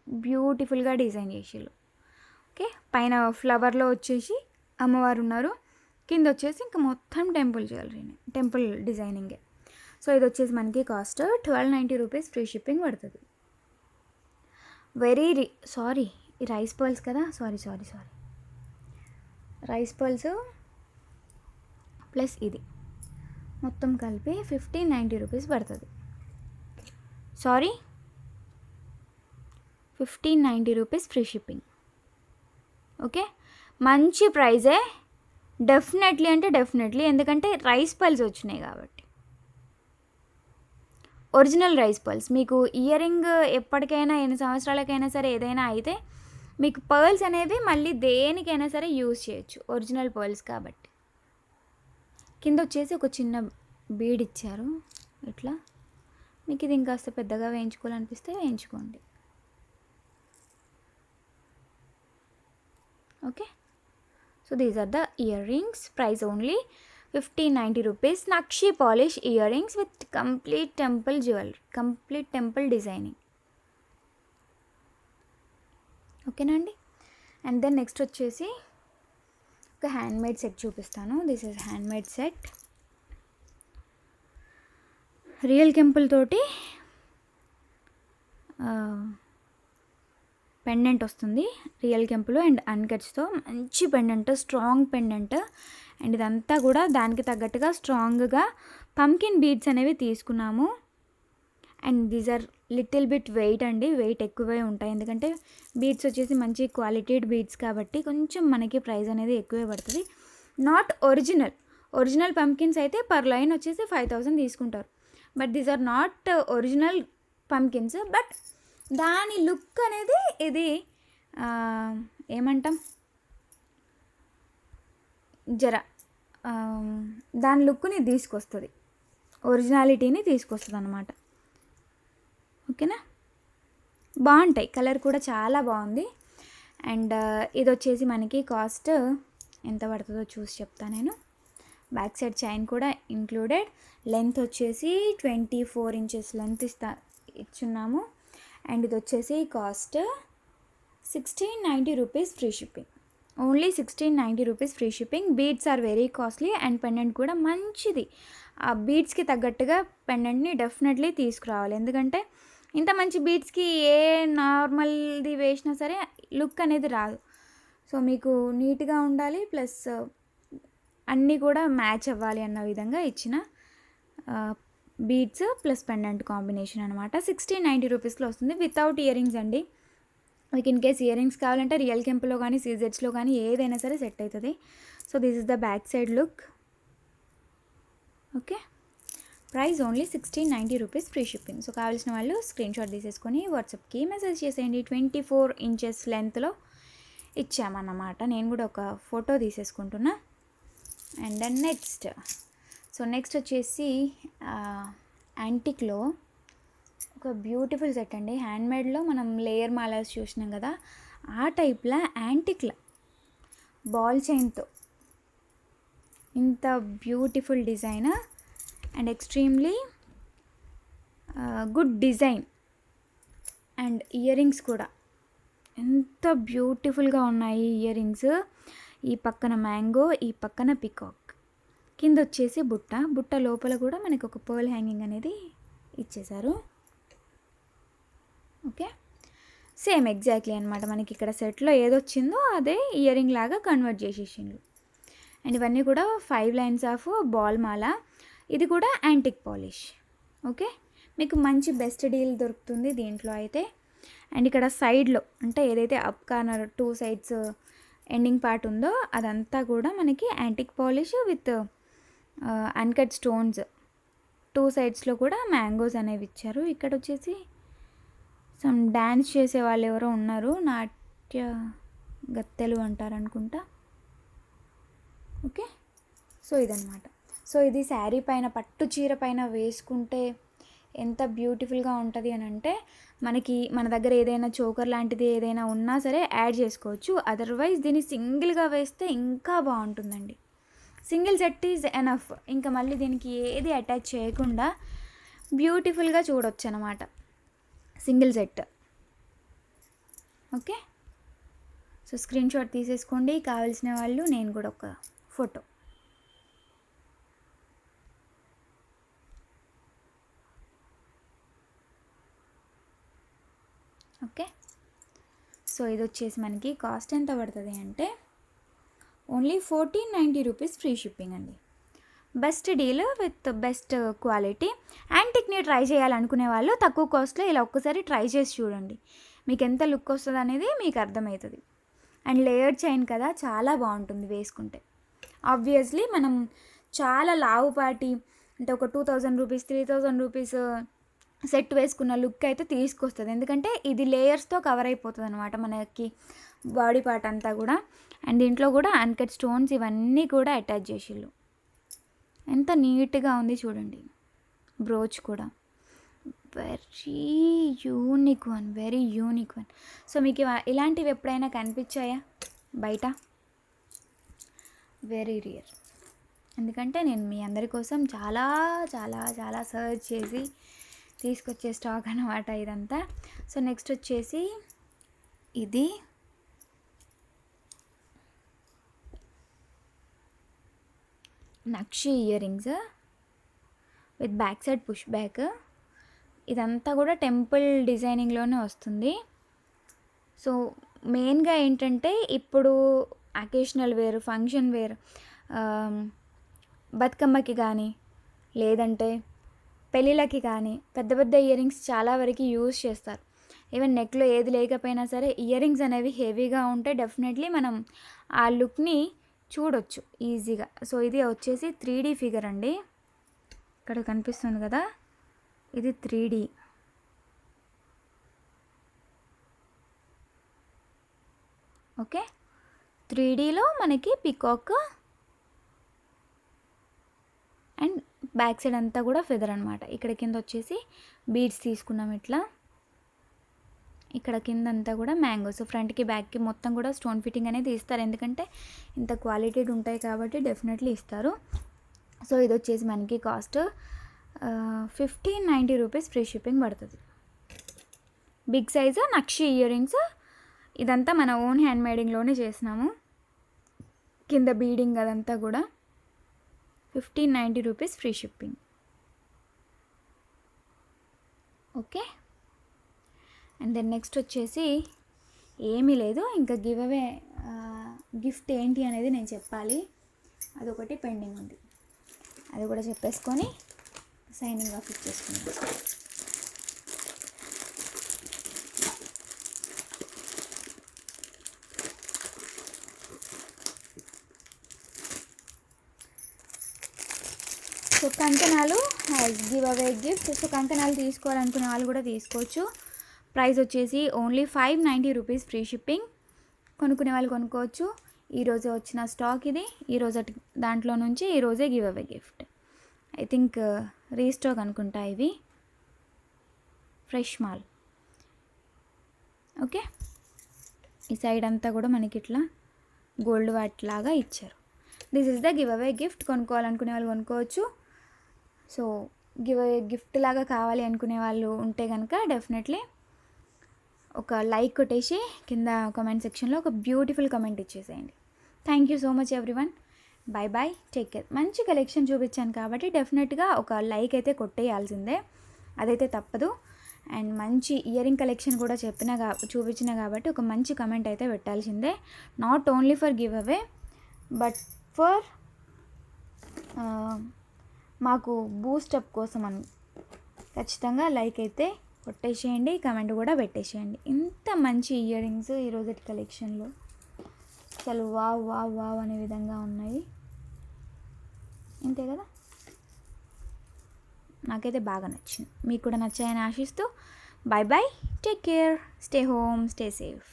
బ్యూటిఫుల్గా డిజైన్ చేసిళ్ళు. ఓకే, పైన ఫ్లవర్లో వచ్చేసి అమ్మవారు ఉన్నారు, కింద వచ్చేసి ఇంకా మొత్తం టెంపుల్ జ్యువెలరీనే, టెంపుల్ డిజైనింగే. సో ఇది వచ్చేసి మనకి కాస్ట్ 1290 రూపీస్, ఫ్రీ షిప్పింగ్ పడుతుంది. సారీ, ఈ రైస్ పర్ల్స్ కదా, సారీ రైస్ పర్ల్స్ ప్లస్ ఇది మొత్తం కలిపి 1590 రూపీస్ పడుతుంది. Sorry, 1590 rupees free shipping. Okay, మంచి ప్రైజే డెఫినెట్లీ, అంటే డెఫినెట్లీ, ఎందుకంటే రైస్ పర్ల్స్ వచ్చినాయి కాబట్టి. ఒరిజినల్ రైస్ పర్ల్స్ మీకు ఇయర్ రింగ్ ఎప్పటికైనా ఎన్ని సంవత్సరాలకైనా సరే ఏదైనా అయితే మీకు పర్ల్స్ అనేవి మళ్ళీ దేనికైనా సరే యూజ్ చేయొచ్చు, ఒరిజినల్ పర్ల్స్ కాబట్టి. కింద వచ్చేసి ఒక చిన్న బీడ్ ఇచ్చారు ఇట్లా. మీకు ఇది ఇంకాస్త పెద్దగా వేయించుకోవాలనిపిస్తే వేయించుకోండి. Okay, so these are the year rings. Price only 1590 rupees. నక్షి polish ear rings with complete temple jewellery, complete temple designing. ఓకేనా అండి. అండ్ దెన్ నెక్స్ట్ వచ్చేసి ఒక హ్యాండ్మేడ్ సెట్ చూపిస్తాను. This is handmade set. Real కెంపుల్ తోటి పెండెంట్ వస్తుంది, real కెంపులు అండ్ అన్కట్స్తో మంచి పెండెంట్, స్ట్రాంగ్ పెండెంట్. అండ్ ఇదంతా కూడా దానికి తగ్గట్టుగా స్ట్రాంగ్గా పంకిన్ బీడ్స్ అనేవి తీసుకున్నాము. And these are little bit weight అండి, వెయిట్ ఎక్కువే ఉంటాయి, ఎందుకంటే బీడ్స్ వచ్చేసి మంచి క్వాలిటీడ్ బీడ్స్ కాబట్టి కొంచెం మనకి ప్రైస్ అనేది ఎక్కువే పడుతుంది. నాట్ ఒరిజినల్ పంకిన్స్ అయితే పర్ లైన్ వచ్చేసి 5000 తీసుకుంటారు. But these are not original pumpkins, but దాని లుక్ అనేది ఇది ఏమంటాం, దాని లుక్ని తీసుకొస్తుంది, ఒరిజినాలిటీని తీసుకొస్తుంది అన్నమాట. ఓకేనా, బాగుంటాయి, కలర్ కూడా చాలా బాగుంది. అండ్ ఇది వచ్చేసి మనకి కాస్ట్ ఎంత పడుతుందో చూసి చెప్తాను నేను. బ్యాక్ సైడ్ చైన్ కూడా ఇంక్లూడెడ్. లెంత్ వచ్చేసి 24 ఇంచెస్ లెంత్ ఇచ్చున్నాము. అండ్ ఇది వచ్చేసి cost 1690 rupees free shipping. Only 1690 rupees free shipping. Beads are very costly and pendant కూడా మంచిది. ఆ బీడ్స్కి తగ్గట్టుగా పెండెంట్ని డెఫినెట్లీ తీసుకురావాలి, ఎందుకంటే ఇంత మంచి బీడ్స్కి ఏ నార్మల్ది వేసినా సరే లుక్ అనేది రాదు. సో మీకు నీట్గా ఉండాలి, ప్లస్ అన్నీ కూడా మ్యాచ్ అవ్వాలి అన్న విధంగా ఇచ్చిన బీడ్స్ ప్లస్ పెండెంట్ కాంబినేషన్ అనమాట. 1690 రూపీస్లో వస్తుంది వితౌట్ ఇయర్ రింగ్స్ అండి. మీకు ఇన్ కేస్ ఇయర్ రింగ్స్ కావాలంటే రియల్ కెంపులో కానీ సీజెడ్స్లో కానీ ఏదైనా సరే సెట్ అవుతుంది. So this is the back side look. Okay, price only 1690 rupees free shipping. So కావాల్సిన వాళ్ళు స్క్రీన్ షాట్ తీసేసుకొని వాట్సాప్కి మెసేజ్ చేసేయండి. 24 ఇంచెస్ లెంత్లో ఇచ్చామన్నమాట. నేను కూడా ఒక ఫోటో తీసేసుకుంటున్నా. అండ్ దెన్ నెక్స్ట్ వచ్చేసి యాంటిక్లో ఒక బ్యూటిఫుల్ సెట్ అండి. హ్యాండ్మేడ్లో మనం లేయర్ మాలాస్ చూసినాం కదా, ఆ టైప్లో యాంటిక్లో బాల్ చైన్తో ఇంత beautiful design and extremely good design. And year rings కూడా ఎంత బ్యూటిఫుల్గా ఉన్నాయి ఇయర్ రింగ్స్. ఈ పక్కన మ్యాంగో, ఈ పక్కన పికాక్, కింద వచ్చేసి బుట్ట లోపల కూడా మనకి ఒక పర్ల్ హ్యాంగింగ్ అనేది ఇచ్చేసారు. ఓకే, సేమ్ ఎగ్జాక్ట్లీ అనమాట. మనకి ఇక్కడ సెట్లో ఏదొచ్చిందో అదే ఇయర్ రింగ్ లాగా కన్వర్ట్ చేసేసిండ్రు. అండ్ ఇవన్నీ కూడా 5 లైన్స్ ఆఫ్ బాల్ మాల. ఇది కూడా యాంటిక్ పాలిష్. ఓకే, మీకు మంచి బెస్ట్ డీల్ దొరుకుతుంది దీంట్లో అయితే. అండ్ ఇక్కడ సైడ్లో అంటే ఏదైతే up corner 2 sides ending part ఉందో అదంతా కూడా మనకి antique polish with uncut stones 2 సైడ్స్లో కూడా మ్యాంగోస్ అనేవి ఇచ్చారు. ఇక్కడ వచ్చేసి సమ్ డ్యాన్స్ చేసే వాళ్ళు ఎవరో ఉన్నారు, నాట్య గత్తెలు అంటారు అనుకుంటా. ఓకే, సో ఇదన్నమాట. సో ఇది శారీ పైన పట్టు చీర పైన వేసుకుంటే ఎంత బ్యూటిఫుల్గా ఉంటుంది అని అంటే మనకి మన దగ్గర ఏదైనా చోకర్ లాంటిది ఏదైనా ఉన్నా సరే యాడ్ చేసుకోవచ్చు. అదర్వైజ్ దీన్ని సింగిల్గా వేస్తే ఇంకా బాగుంటుందండి. Single set is enough. ఇంకా మళ్ళీ దీనికి ఏది అటాచ్ చేయకుండా బ్యూటిఫుల్గా చూడొచ్చు అన్నమాట single set. Okay, so screen shot తీసేసుకోండి కావాల్సిన వాళ్ళు. నేను కూడా ఒక ఫోటో. ఓకే, సో ఇది వచ్చేసి మనకి కాస్ట్ ఎంత పడుతుంది అంటే ఓన్లీ 1490 రూపీస్ ఫ్రీ షిప్పింగ్ అండి. Best deal with best quality. యాంటిక్ని ట్రై చేయాలనుకునే వాళ్ళు తక్కువ కాస్ట్లో ఇలా ఒక్కసారి ట్రై చేసి చూడండి, మీకు ఎంత లుక్ వస్తుంది అనేది మీకు అర్థమవుతుంది. అండ్ లేయర్డ్ చైన్ కదా, చాలా బాగుంటుంది వేసుకుంటే. ఆబ్వియస్లీ మనం చాలా లావుపాటి అంటే ఒక 2000 రూపీస్ 3000 రూపీస్ సెట్ వేసుకున్న లుక్ అయితే తీసుకొస్తుంది. ఎందుకంటే ఇది లేయర్స్తో కవర్ అయిపోతుంది అనమాట మనకి బాడీ పార్ట్ అంతా కూడా. అండ్ దీంట్లో కూడా అన్కట్ స్టోన్స్ ఇవన్నీ కూడా అటాచ్ చేసిళ్ళు. ఎంత నీట్గా ఉంది చూడండి. బ్రోచ్ కూడా very unique one, very unique one. So మీకు ఇలాంటివి ఎప్పుడైనా కనిపించాయా బయట? Very rear. ఎందుకంటే నేను మీ అందరి కోసం చాలా చాలా చాలా సర్చ్ చేసి తీసుకొచ్చే స్టాక్ అన్నమాట ఇదంతా. సో నెక్స్ట్ వచ్చేసి ఇది నక్షి ear rings with back side push back. ఇదంతా కూడా టెంపుల్ డిజైనింగ్లోనే వస్తుంది. సో మెయిన్గా ఏంటంటే ఇప్పుడు అకేషనల్ వేర్, ఫంక్షన్ వేర్, బతుకమ్మకి కానీ లేదంటే పెళ్ళిళ్ళకి కానీ పెద్ద పెద్ద ఇయర్ రింగ్స్ చాలా వరకు యూజ్ చేస్తారు. ఈవెన్ నెక్లో ఏది లేకపోయినా సరే ఇయర్ రింగ్స్ అనేవి హెవీగా ఉంటే డెఫినెట్లీ మనం ఆ లుక్ని చూడొచ్చు ఈజీగా. సో ఇది వచ్చేసి 3D ఫిగర్ అండి. ఇక్కడ కనిపిస్తుంది కదా, ఇది 3D. ఓకే, 3Dలో మనకి పికాక్ అండ్ బ్యాక్ సైడ్ అంతా కూడా ఫెదర్ అనమాట. ఇక్కడ కింద వచ్చేసి బీడ్స్ తీసుకున్నాం ఇట్లా. ఇక్కడ కింద అంతా కూడా మ్యాంగోస్. ఫ్రంట్కి బ్యాక్కి మొత్తం కూడా స్టోన్ ఫిట్టింగ్ అనేది ఇస్తారు, ఎందుకంటే ఇంత క్వాలిటీ ఉంటాయి కాబట్టి డెఫినెట్లీ ఇస్తారు. సో ఇది వచ్చేసి మనకి కాస్ట్ 1590 రూపీస్ ఫ్రీ షిప్పింగ్ పడుతుంది. బిగ్ సైజ్ నక్షి ఇయర్ రింగ్స్. ఇదంతా మన ఓన్ హ్యాండ్ మేడింగ్లోనే చేసినాము. కింద బీడింగ్ అదంతా కూడా 1590 rupees free shipping. Okay, and then next వచ్చేసి ఏమీ లేదు, ఇంకా గివ్ అవే గిఫ్ట్ ఏంటి అనేది నేను చెప్పాలి. అదొకటి పెండింగ్ ఉంది, అది కూడా చెప్పేసుకొని సైనింగ్ ఆఫ్ ఇచ్చేసుకుందాం. సో కంకణాలు has give away gift. So కంకణాలు తీసుకోవాలనుకునే వాళ్ళు కూడా తీసుకోవచ్చు. ప్రైస్ వచ్చేసి ఓన్లీ 590 రూపీస్ ఫ్రీ షిప్పింగ్. కొనుక్కునే వాళ్ళు కొనుక్కోవచ్చు. ఈరోజే వచ్చిన స్టాక్ ఇది. ఈరోజు దాంట్లో నుంచి ఈరోజే give away gift. I think restock అనుకుంటా ఇవి. ఫ్రెష్ మాల్. ఓకే, ఈ సైడ్ అంతా కూడా మనకి ఇట్లా గోల్డ్ వాట్లాగా ఇచ్చారు. This is the give away gift. కొనుక్కోవాలనుకునే వాళ్ళు కొనుక్కోవచ్చు. సో గివ్ అవే గిఫ్ట్ లాగా కావాలి అనుకునే వాళ్ళు ఉంటే కనుక డెఫినెట్లీ ఒక లైక్ కొట్టేసి కింద కామెంట్ సెక్షన్లో ఒక బ్యూటిఫుల్ కామెంట్ ఇచ్చేసేయండి. Thank you so much everyone. Bye bye, take care. మంచి కలెక్షన్ చూపించాను కాబట్టి డెఫినెట్గా ఒక లైక్ అయితే కొట్టేయాల్సిందే, అదైతే తప్పదు. అండ్ మంచి ఇయర్ రింగ్ కలెక్షన్ కూడా చూపించిన కాబట్టి ఒక మంచి కమెంట్ అయితే పెట్టాల్సిందే. Not only for give away but for మాకు బూస్టప్ కోసం అని ఖచ్చితంగా లైక్ అయితే కొట్టేసేయండి, కమెంట్ కూడా పెట్టేసేయండి. ఇంత మంచి ఇయర్ రింగ్స్ ఈరోజు కలెక్షన్లో అసలు వావ్ వావ్ వావ్ అనే విధంగా ఉన్నాయి. అంతే కదా, నాకైతే బాగా నచ్చింది. మీకు కూడా నచ్చాయని ఆశిస్తూ bye bye, take care, stay home, stay safe.